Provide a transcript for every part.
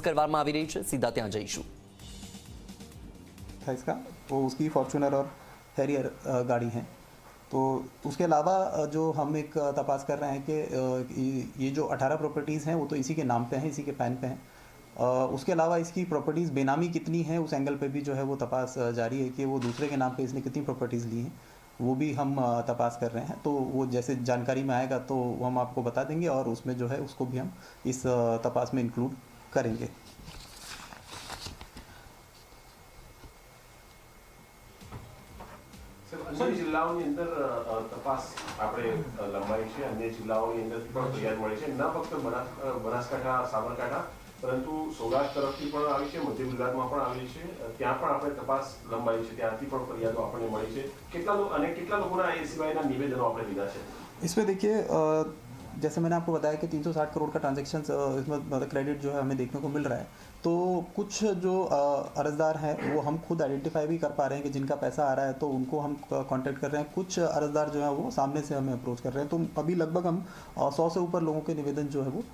કરવામાં આવી રહી છે, સીધા ત્યાં જઈશું। था इसका वो उसकी फॉर्च्यूनर और हैरियर गाड़ी हैं। तो उसके अलावा जो हम एक तपास कर रहे हैं कि ये जो 18 प्रॉपर्टीज़ हैं वो तो इसी के नाम पे हैं, इसी के पैन पे हैं। उसके अलावा इसकी प्रॉपर्टीज़ बेनामी कितनी हैं उस एंगल पे भी जो है वो तपास जारी है कि वो दूसरे के नाम पे इसने कितनी प्रॉपर्टीज़ ली हैं, वो भी हम तपास कर रहे हैं। तो वो जैसे जानकारी में आएगा तो हम आपको बता देंगे और उसमें जो है उसको भी हम इस तपास में इंक्लूड करेंगे। अन्य जिल्लाओनी अंदर तपास આપણે લંબાઈ છે, અન્ય જિલ્લાઓની અંદરથી પણ ફરિયાદ મળી છે, ન ફક્ત બનાસકાંઠા સાબરકાંઠા પરંતુ સૌરાષ્ટ્ર તરફથી પણ આવી છે, મધ્ય ગુજરાતમાં પણ આવી છે, ત્યાં પણ આપણે તપાસ લંબાઈ છે, ત્યાંથી પણ ફરિયાદો આપણને મળી છે। કેટલા લોકોના એ સિવાયના નિવેદનો આપણે લીધા છે? इसमें देखिए जैसे मैंने आपको बताया कि 360 करोड़ का ट्रांजैक्शन इसमें मतलब क्रेडिट जो है हमें देखने को मिल रहा है। तो कुछ जो अर्जदार हैं वो हम खुद आइडेंटिफाई भी कर पा रहे हैं कि जिनका पैसा आ रहा है तो उनको हम कांटेक्ट कर रहे हैं। कुछ अर्जदार जो है वो सामने से हमें अप्रोच कर रहे हैं। तो अभी लगभग हम 100 से ऊपर लोगों के निवेदन जो है वो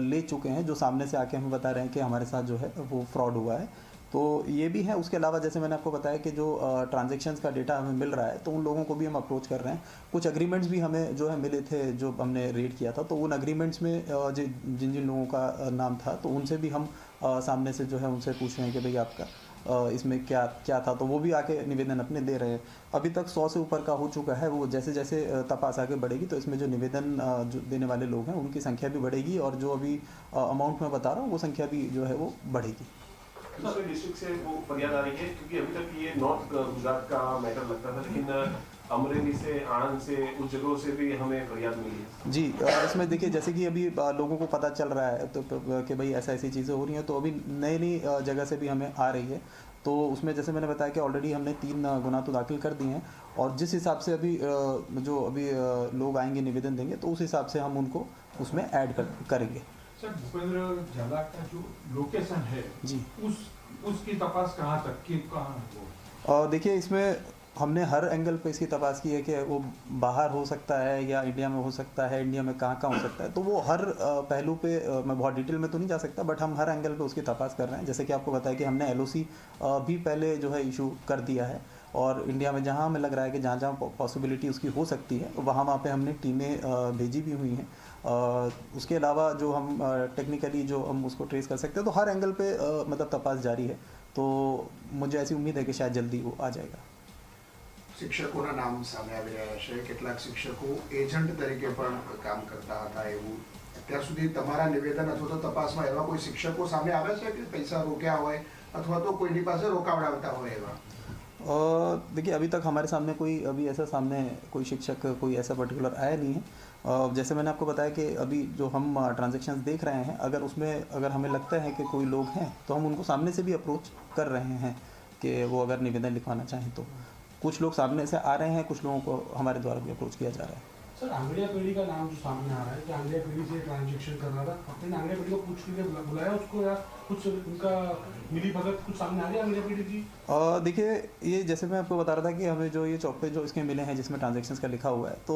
ले चुके हैं, जो सामने से आके हमें बता रहे हैं कि हमारे साथ जो है वो फ्रॉड हुआ है। तो ये भी है। उसके अलावा जैसे मैंने आपको बताया कि जो ट्रांजैक्शंस का डेटा हमें मिल रहा है तो उन लोगों को भी हम अप्रोच कर रहे हैं। कुछ एग्रीमेंट्स भी हमें जो है मिले थे जो हमने रेड किया था, तो उन एग्रीमेंट्स में जिन जिन लोगों का नाम था तो उनसे भी हम सामने से जो है उनसे पूछ रहे हैं कि भाई आपका इसमें क्या क्या था, तो वो भी आके निवेदन अपने दे रहे हैं। अभी तक 100 से ऊपर का हो चुका है। वो जैसे जैसे तपास आगे बढ़ेगी तो इसमें जो निवेदन जो देने वाले लोग हैं उनकी संख्या भी बढ़ेगी और जो अभी अमाउंट मैं बता रहा हूँ वो संख्या भी जो है वो बढ़ेगी। दूसरे डिस्ट्रिक्ट से वो फरियाद आ रही है क्योंकि अभी तक ये नॉर्थ गुजरात का मैटर लगता था, लेकिन अमरेली से, आणंद से, उस जगहों से भी हमें फरियाद मिली है। जी, इसमें देखिए जैसे कि अभी लोगों को पता चल रहा है तो कि भाई ऐसी चीज़ें हो रही हैं, तो अभी नई नई जगह से भी हमें आ रही है। तो उसमें जैसे मैंने बताया कि ऑलरेडी हमने 3 गुना तो दाखिल कर दिए हैं और जिस हिसाब से अभी जो अभी लोग आएंगे निवेदन देंगे तो उस हिसाब से हम उनको उसमें ऐड करेंगे। सर, भूपेंद्र झाला का जो लोकेशन है जी, उसकी तपास कहाँ तक की कहाँ? देखिए इसमें हमने हर एंगल पे इसकी तपास की है कि वो बाहर हो सकता है या इंडिया में हो सकता है, इंडिया में कहाँ कहाँ हो सकता है। तो वो हर पहलू पे मैं बहुत डिटेल में तो नहीं जा सकता, बट हम हर एंगल पे उसकी तपास कर रहे हैं। जैसे कि आपको बताया कि हमने LOC भी पहले जो है इशू कर दिया है और इंडिया में जहाँ हमें लग रहा है कि जहाँ जहाँ पॉसिबिलिटी उसकी हो सकती है वहाँ पे हमने टीमें भेजी भी हुई हैं। उसके अलावा जो हम टेक्निकली जो हम उसको ट्रेस कर सकते हैं, तो हर एंगल पे मतलब तपास जारी है। तो मुझे ऐसी उम्मीद है कि शायद जल्दी वो आ जाएगा। શિક્ષકોના નામ સામે આવી રહ્યા છે। કેટલાક શિક્ષકો એજન્ટ તરીકે પણ કામ કરતા હતા એવું અત્યાર સુધી તમારા નિવેદન અથવા તો તપાસમાં એવા કોઈ શિક્ષકો સામે આવે છે કે પૈસા રોક્યા હોય અથવા તો કોઈની પાસે રોકાવડાવતા હોય એવા? देखिए अभी तक हमारे सामने कोई ऐसा सामने कोई शिक्षक कोई ऐसा पर्टिकुलर आया नहीं है। जैसे मैंने आपको बताया कि अभी जो हम ट्रांजैक्शंस देख रहे हैं अगर हमें लगता है कि कोई लोग हैं तो हम उनको सामने से भी अप्रोच कर रहे हैं कि वो अगर निवेदन लिखवाना चाहें तो। कुछ लोग सामने से आ रहे हैं, कुछ लोगों को हमारे द्वारा भी अप्रोच किया जा रहा है। सर, आंगड़िया पीढ़ी का नाम जो सामने आ रहा है कि आंगड़िया पीढ़ी से ट्रांजेक्शन कर रहा था, अपने आंगड़िया पीढ़ी को पूछ के बुलाया उसको या कुछ उनका मिली भगत कुछ सामने आ रही है आंगड़िया पीढ़ी की? देखिए ये जैसे मैं आपको बता रहा था कि हमें जो ये चौक पे जो इसके मिले हैं जिसमें ट्रांजैक्शंस का लिखा हुआ है, तो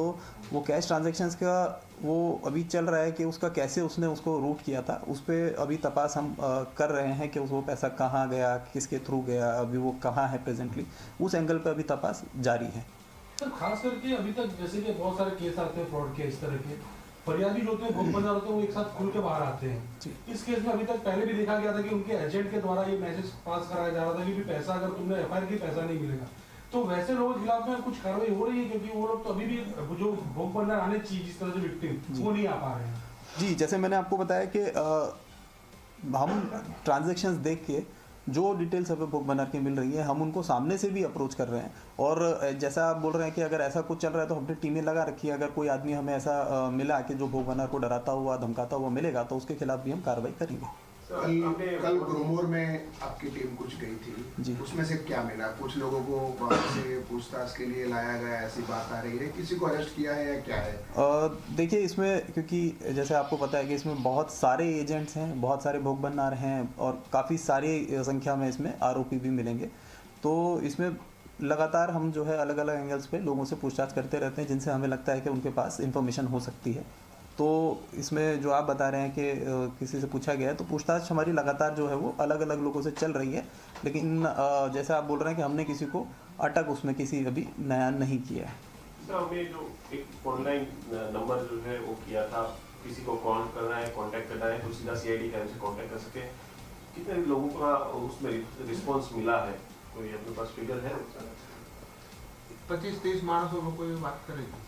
वो कैश ट्रांजैक्शंस का वो अभी चल रहा है कि उसका कैसे उसने उसको रूट किया था, उस पर अभी तपास हम कर रहे हैं कि वो पैसा कहाँ गया, किसके थ्रू गया, अभी वो कहाँ है प्रेजेंटली, उस एंगल पर अभी तपास जारी है। सर, खास करके अभी तक जैसे कि बहुत सारे केस आते हैं फ्रॉड के, इस तरह के फरियादी जो होते हैं भोग बंदा होते हैं वो एक साथ खुल के बाहर आते हैं। इस केस में अभी तक पहले भी देखा गया था कि उनके एजेंट के द्वारा ये मैसेज पास कराया जा रहा था कि पैसा अगर तुमने FIR की पैसा नहीं मिलेगा। तो वैसे लोगों के खिलाफ में कुछ कार्रवाई हो रही है क्योंकि वो लोग तो अभी भी जो भोग बंदा आने चाहिए जिस तरह से विक्टिम वो नहीं आ पा रहे हैं? जी, जैसे मैंने आपको बताया कि हम ट्रांजैक्शंस देख के जो डिटेल्स हमें भोग बनार की मिल रही है हम उनको सामने से भी अप्रोच कर रहे हैं। और जैसा आप बोल रहे हैं कि अगर ऐसा कुछ चल रहा है तो हमने टीमें लगा रखी है। अगर कोई आदमी हमें ऐसा मिला कि जो भोग बनार को डराता हुआ धमकाता हुआ मिलेगा तो उसके खिलाफ भी हम कार्रवाई करेंगे। कल ग्रोमोर में आपकी टीम कुछ गई थी जी, उसमें से क्या मिला? कुछ लोगों को वहाँ से पूछताछ के लिए लाया गया ऐसी बात आ रही है, किसी को अरेस्ट किया है या क्या है? देखिए इसमें क्योंकि जैसे आपको पता है कि इसमें बहुत सारे एजेंट्स हैं, बहुत सारे भोग बनार हैं और काफ़ी सारी संख्या में इसमें आरोपी भी मिलेंगे। तो इसमें लगातार हम जो है अलग अलग एंगल्स पे लोगों से पूछताछ करते रहते हैं जिनसे हमें लगता है कि उनके पास इंफॉर्मेशन हो सकती है। तो इसमें जो आप बता रहे हैं कि किसी से पूछा गया है, तो पूछताछ हमारी लगातार जो है वो अलग अलग लोगों से चल रही है, लेकिन जैसा आप बोल रहे हैं कि हमने किसी को अटक उसमें किसी अभी नया नहीं किया है। सर, हमने जो एक ऑनलाइन नंबर जो है वो किया था, किसी को कॉल करना है, कांटेक्ट करना है तो सीधा सीआईडी का से कांटेक्ट कर सकते हैं। कितने लोगों का उसमें रिस्पांस मिला है, कोई अपने पास फिगर है? 25-30 मानसों को कोई बात करेगी।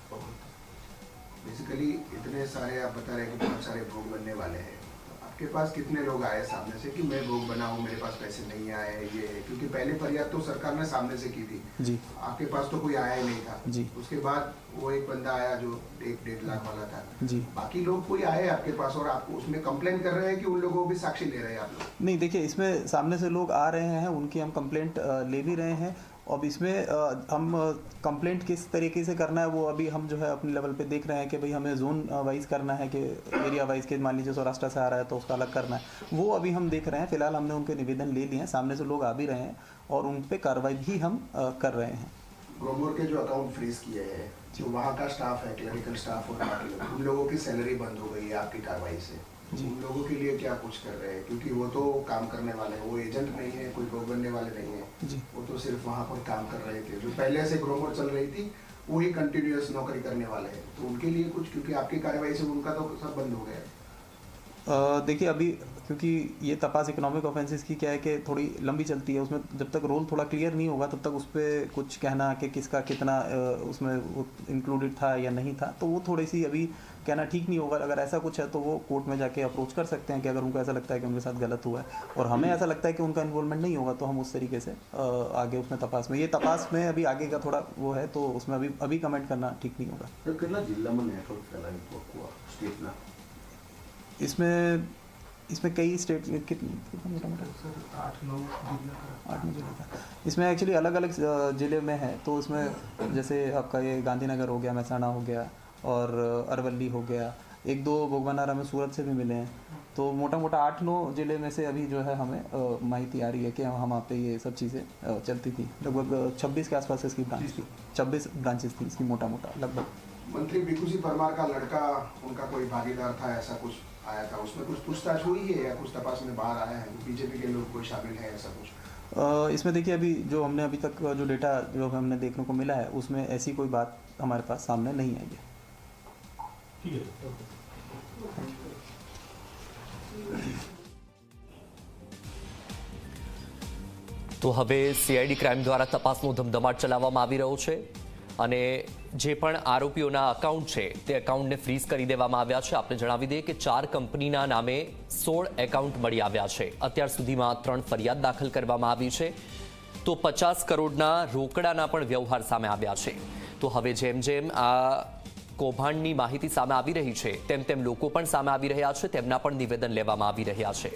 बेसिकली इतने सारे आप बता रहे हैं कि बहुत सारे भोग बनने वाले हैं, आपके पास कितने लोग आए सामने से कि मैं भोग बना हूँ, मेरे पास पैसे नहीं आए ये? क्योंकि पहले फरियाद तो सरकार ने सामने से की थी जी, आपके पास तो कोई आया ही नहीं था जी। उसके बाद वो एक बंदा आया जो 1-1.5 लाख वाला था जी। बाकी लोग कोई आए आपके पास और आपको उसमें कंप्लेन कर रहे हैं कि उन लोगों को भी साक्षी ले रहे हैं आप लोग? नहीं, देखिए इसमें सामने से लोग आ रहे हैं, उनकी हम कंप्लेंट ले भी रहे हैं। अब इसमें हम कंप्लेंट किस तरीके से करना है वो अभी हम जो है अपने लेवल पे देख रहे हैं कि भाई हमें जोन वाइज करना है कि एरिया वाइज के, मान लीजिए सौराष्ट्र से आ रहा है तो उसका अलग करना है, वो अभी हम देख रहे हैं। फिलहाल हमने उनके निवेदन ले लिए हैं, सामने से लोग आ भी रहे हैं और उन पर कार्रवाई भी हम कर रहे हैं। ग्रोमोर के जो अकाउंट फ्रीज किए हैं, जो वहाँ का स्टाफ है, क्लरिकल स्टाफ और बाकी लोग, उन लोगों की सैलरी बंद हो गई है आपकी कार्रवाई से, उन लोगों के लिए क्या कुछ कर रहे हैं? क्योंकि वो तो काम करने वाले हैं, वो एजेंट नहीं है, कोई भोग बनने वाले नहीं है जी। वो तो सिर्फ वहाँ पर काम कर रहे थे। जो पहले से ग्रोमोर चल रही थी वही कंटिन्यूअस नौकरी करने वाले हैं, तो उनके लिए कुछ, क्योंकि आपकी कार्रवाई से उनका तो सब बंद हो गया। देखिए अभी क्योंकि ये तपास इकोनॉमिक ऑफेंसेस की क्या है कि थोड़ी लंबी चलती है, उसमें जब तक रोल थोड़ा क्लियर नहीं होगा तब तक उस पर कुछ कहना कि किसका कितना उसमें इंक्लूडेड था या नहीं था, तो वो थोड़ी सी अभी कहना ठीक नहीं होगा। अगर ऐसा कुछ है तो वो कोर्ट में जाके अप्रोच कर सकते हैं कि अगर उनको ऐसा लगता है कि उनके साथ गलत हुआ है और हमें ऐसा लगता है कि उनका इन्वॉल्वमेंट नहीं होगा तो हम उस तरीके से आगे उसमें तपास में, ये तपास में अभी आगे का थोड़ा वो है, तो उसमें अभी कमेंट करना ठीक नहीं होगा। इसमें कई स्टेट मोटा-मोटा 8-9 जिले का इसमें एक्चुअली अलग अलग ज़िले में है, तो इसमें जैसे आपका ये गांधीनगर हो गया, महसाणा हो गया और अरवली हो गया, 1-2 भोगबनारा में सूरत से भी मिले हैं, तो मोटा मोटा 8-9 ज़िले में से अभी जो है हमें माहिती आ रही है कि हम वहाँ पे ये सब चीज़ें चलती थी। लगभग 26 के आसपास इसकी ब्रांच थी, 26 ब्रांचेस थी इसकी मोटा मोटा लगभग। मंत्री भिखू सिंह परमार का लड़का, उनका कोई भागीदार था, ऐसा कुछ आया था, उसमें कुछ पूछताछ हुई है या कुछ तपास में बाहर आया है? बीजेपी के लोग कोई शामिल है ऐसा कुछ? इसमें देखिए अभी जो हमने अभी तक जो डेटा जो हमने देखने को मिला है उसमें ऐसी कोई बात हमारे पास सामने नहीं आई है। ठीक है। તો હવે સીઆઈડી ક્રાઇમ દ્વારા તપાસનો ધમધમાટ ચલાવવામાં આવી રહ્યો છે અને જે પણ આરોપીઓના અકાઉન્ટ છે તે અકાઉન્ટને ફ્રીઝ કરી દેવામાં આવ્યા છે। આપણે જણાવી દઈએ કે 4 કંપનીના નામે 16 એકાઉન્ટ મળી આવ્યા છે। અત્યાર સુધીમાં 3 ફરિયાદ દાખલ કરવામાં આવી છે, તો 50 કરોડના રોકડાના પણ વ્યવહાર સામે આવ્યા છે। તો હવે જેમ જેમ આ કૌભાંડની માહિતી સામે આવી રહી છે તેમ તેમ લોકો પણ સામે આવી રહ્યા છે, તેમના પણ નિવેદન લેવામાં આવી રહ્યા છે।